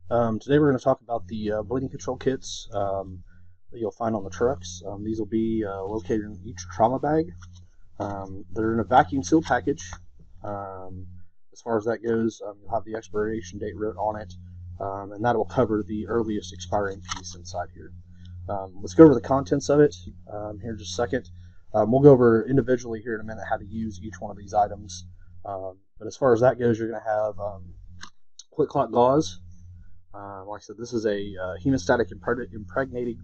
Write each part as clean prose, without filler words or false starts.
Today we're going to talk about the bleeding control kits that you'll find on the trucks. These will be located in each trauma bag. They're in a vacuum seal package. As far as that goes, you'll have the expiration date written on it, and that will cover the earliest expiring piece inside here. Let's go over the contents of it here in just a second. We'll go over individually here in a minute how to use each one of these items. But as far as that goes, you're going to have quick clot gauze. Like I said, this is a hemostatic impregnated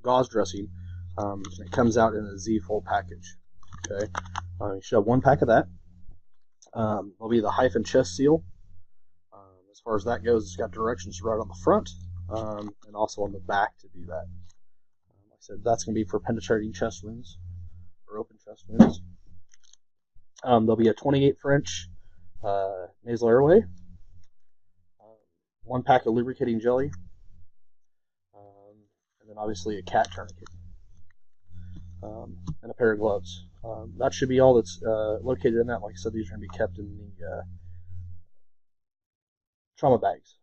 gauze dressing. It comes out in a Z-fold package. Okay, you should have one pack of that. There'll be the hyphen chest seal. As far as that goes, it's got directions right on the front and also on the back to do that. Like I said, that's going to be for penetrating chest wounds or open chest wounds. There'll be a 28 French nasal airway. One pack of lubricating jelly, and then obviously a cat tourniquet, and a pair of gloves. That should be all that's located in that. Like I said, these are going to be kept in the trauma bags.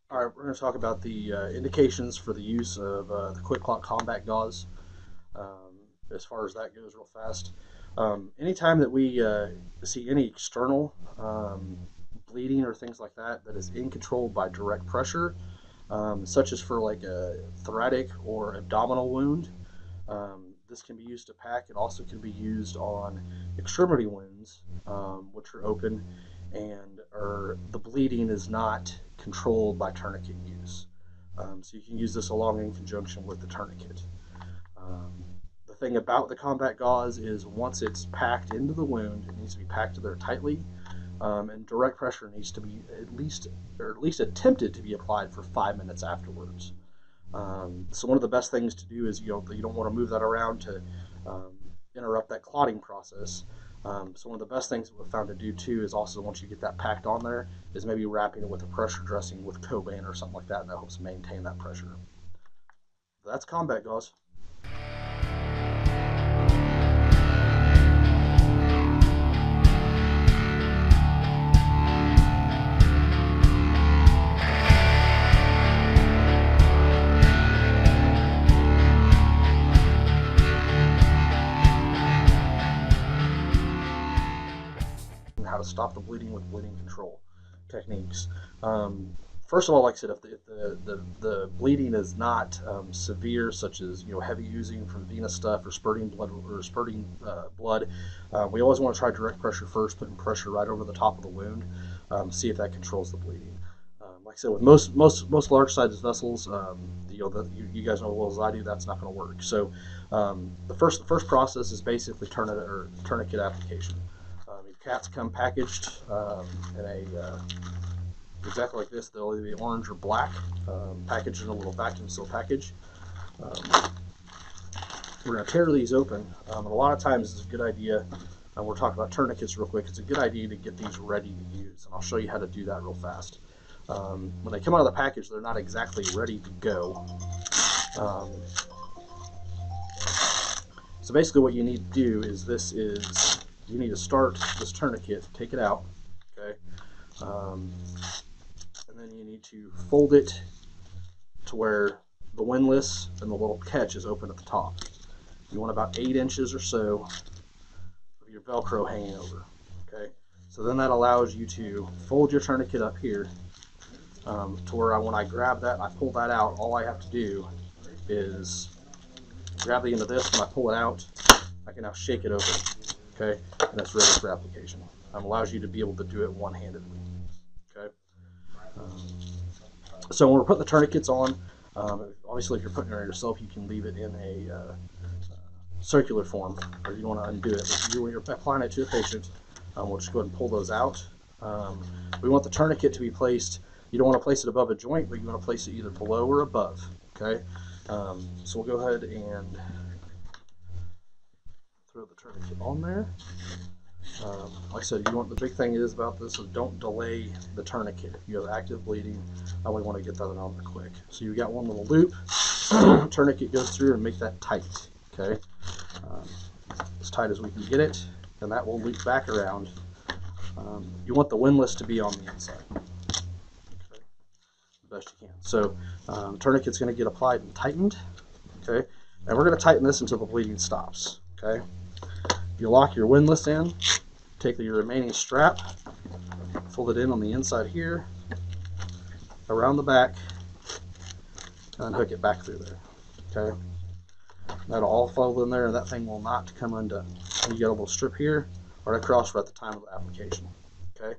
Alright, we're going to talk about the indications for the use of the quick clot combat gauze. As far as that goes real fast. Anytime that we see any external bleeding or things like that that is uncontrolled by direct pressure, such as for like a thoracic or abdominal wound, this can be used to pack. It also can be used on extremity wounds, which are open and the bleeding is not controlled by tourniquet use. So you can use this along in conjunction with the tourniquet. The thing about the combat gauze is once it's packed into the wound, it needs to be packed there tightly, and direct pressure needs to be at least attempted to be applied for 5 minutes afterwards. So one of the best things to do is you don't want to move that around to interrupt that clotting process. So one of the best things that we've found to do too is also once you get that packed on there is maybe wrapping it with a pressure dressing with Coban or something like that, and that helps maintain that pressure. So that's combat gauze. How to stop the bleeding with bleeding control techniques. First of all, like I said, if the bleeding is not severe, such as heavy oozing from venous stuff or spurting blood, we always want to try direct pressure first, putting pressure right over the top of the wound, see if that controls the bleeding. Like I said, with most large-sized vessels, you guys know as well as I do, that's not going to work. So the first process is basically tourniquet application. Cats come packaged in a exactly like this. They'll either be orange or black, packaged in a little vacuum seal package. We're going to tear these open, and a lot of times it's a good idea, and we're talking about tourniquets real quick, it's a good idea to get these ready to use, and I'll show you how to do that real fast. When they come out of the package, they're not exactly ready to go. So basically what you need to do is you need to start this tourniquet, take it out, okay, and then you need to fold it to where the windlass and the little catch is open at the top. You want about 8 inches or so of your Velcro hanging over, okay? So then that allows you to fold your tourniquet up here to where when I grab that and I pull that out, all I have to do is grab the end of this. When I pull it out, I can now shake it open. Okay, and that's ready for application. Allows you to be able to do it one-handedly. Okay, so when we're putting the tourniquets on, obviously if you're putting it on yourself, you can leave it in a circular form, or you don't want to undo it. But when you're applying it to a patient, we'll just go ahead and pull those out. We want the tourniquet to be placed. You don't want to place it above a joint, but you want to place it either below or above. Okay, So we'll go ahead and throw the tourniquet on there. Like I said, you want, the big thing is about this is don't delay the tourniquet. If you have active bleeding, we want to get that on there quick. So you got one little loop, tourniquet goes through and make that tight. Okay, as tight as we can get it, and that will loop back around. You want the windlass to be on the inside, okay, the best you can. So tourniquet's going to get applied and tightened. Okay, and we're going to tighten this until the bleeding stops. Okay, you lock your windlass in. Take your remaining strap, fold it in on the inside here, around the back, and hook it back through there. Okay, that'll all fold in there, and that thing will not come undone. And you got a little strip here, right across right at the time of the application. Okay.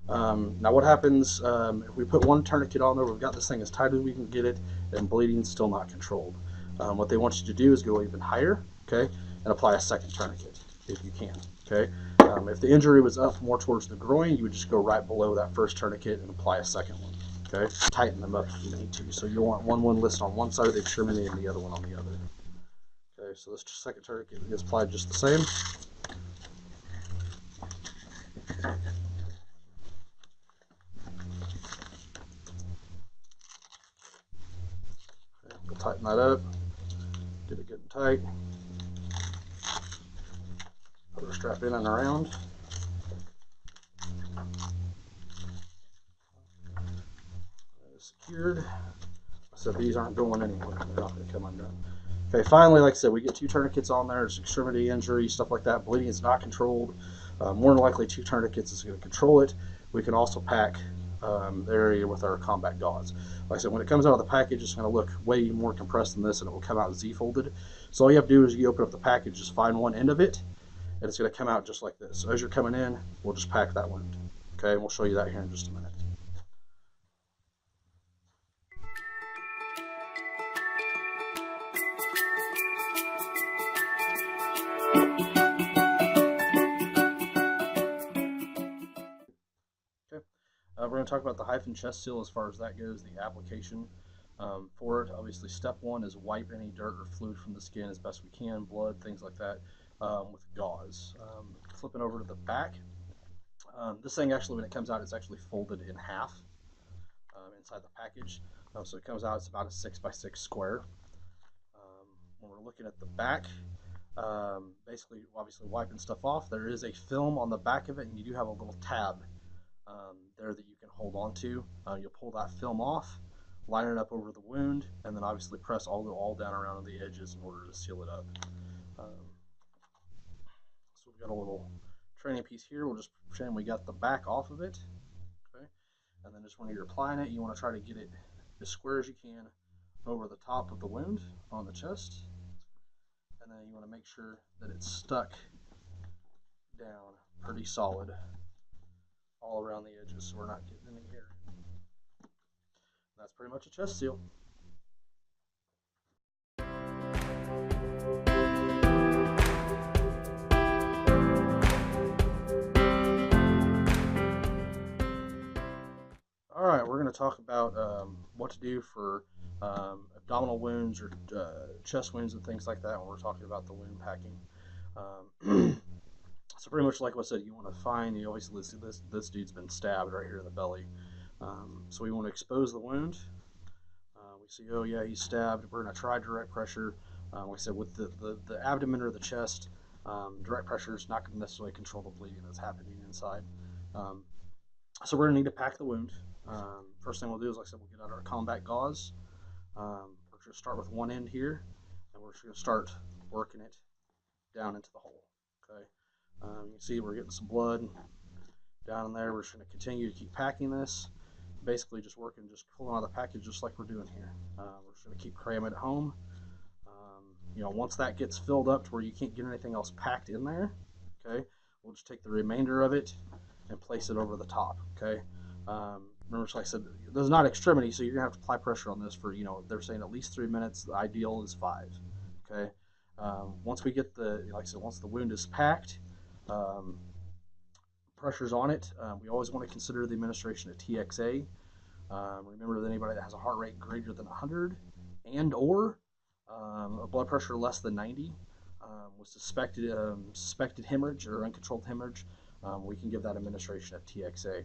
Now what happens if we put one tourniquet on there? We've got this thing as tight as we can get it, and bleeding's still not controlled. What they want you to do is go even higher, okay, and apply a second tourniquet if you can. Okay. If the injury was up more towards the groin, you would just go right below that first tourniquet and apply a second one. Okay, tighten them up if you need to. So you want one windlass on one side of the extremity and the other one on the other. Okay, so this second tourniquet gets applied just the same. Okay, we'll tighten that up. Get it good and tight. Put our strap in and around. Secured. So these aren't going anywhere. They're not going to come undone. Okay, finally, like I said, we get two tourniquets on there. It's extremity injury, stuff like that. Bleeding is not controlled. More than likely, two tourniquets is going to control it. We can also pack the area with our combat gauze. Like I said, when it comes out of the package, it's going to look way more compressed than this, and it will come out Z-folded. So all you have to do is you open up the package, just find one end of it, and it's going to come out just like this. So as you're coming in, we'll just pack that wound. Okay, and we'll show you that here in just a minute. We're going to talk about the hyphen chest seal as far as that goes, the application for it. Obviously, step one is wipe any dirt or fluid from the skin as best we can, blood, things like that, with gauze. Flipping over to the back, this thing actually, when it comes out, it's actually folded in half inside the package. So it comes out, it's about a 6x6 square. When we're looking at the back, basically, obviously wiping stuff off, there is a film on the back of it, and you do have a little tab there that you can hold on to. You'll pull that film off, line it up over the wound, and then obviously press all down around the edges in order to seal it up. So we've got a little training piece here. We'll just pretend we got the back off of it. Okay, and then just when you're applying it, you want to try to get it as square as you can over the top of the wound on the chest, and then you want to make sure that it's stuck down pretty solid all around the edges, so we're not getting any air in. That's pretty much a chest seal. All right, we're going to talk about what to do for abdominal wounds or chest wounds and things like that when we're talking about the wound packing. So pretty much like what I said, you want to find, you obviously this dude's been stabbed right here in the belly. So we want to expose the wound. We see, oh yeah, he's stabbed. We're going to try direct pressure. Like I said, with the abdomen or the chest, direct pressure is not going to necessarily control the bleeding that's happening inside. So we're going to need to pack the wound. First thing we'll do is, like I said, we'll get out our combat gauze. We're going to start with one end here, and we're just going to start working it down into the hole. Okay. You can see we're getting some blood down in there. We're just going to continue to keep packing this. Basically just working, just pulling out of the package just like we're doing here. We're just going to keep cramming it home. You know, once that gets filled up to where you can't get anything else packed in there, okay, we'll just take the remainder of it and place it over the top, okay. Remember, like I said, there's not extremity, so you're going to have to apply pressure on this for, you know, they're saying at least 3 minutes. The ideal is 5, okay. Once we get like I said, once the wound is packed, pressure's on it, we always want to consider the administration of TXA. Remember that anybody that has a heart rate greater than 100 and or a blood pressure less than 90, with suspected hemorrhage or uncontrolled hemorrhage, we can give that administration of TXA.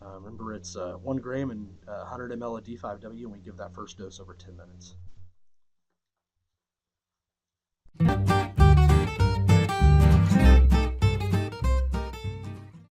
Remember, it's 1 gram and 100 ml of D5W, and we give that first dose over 10 minutes.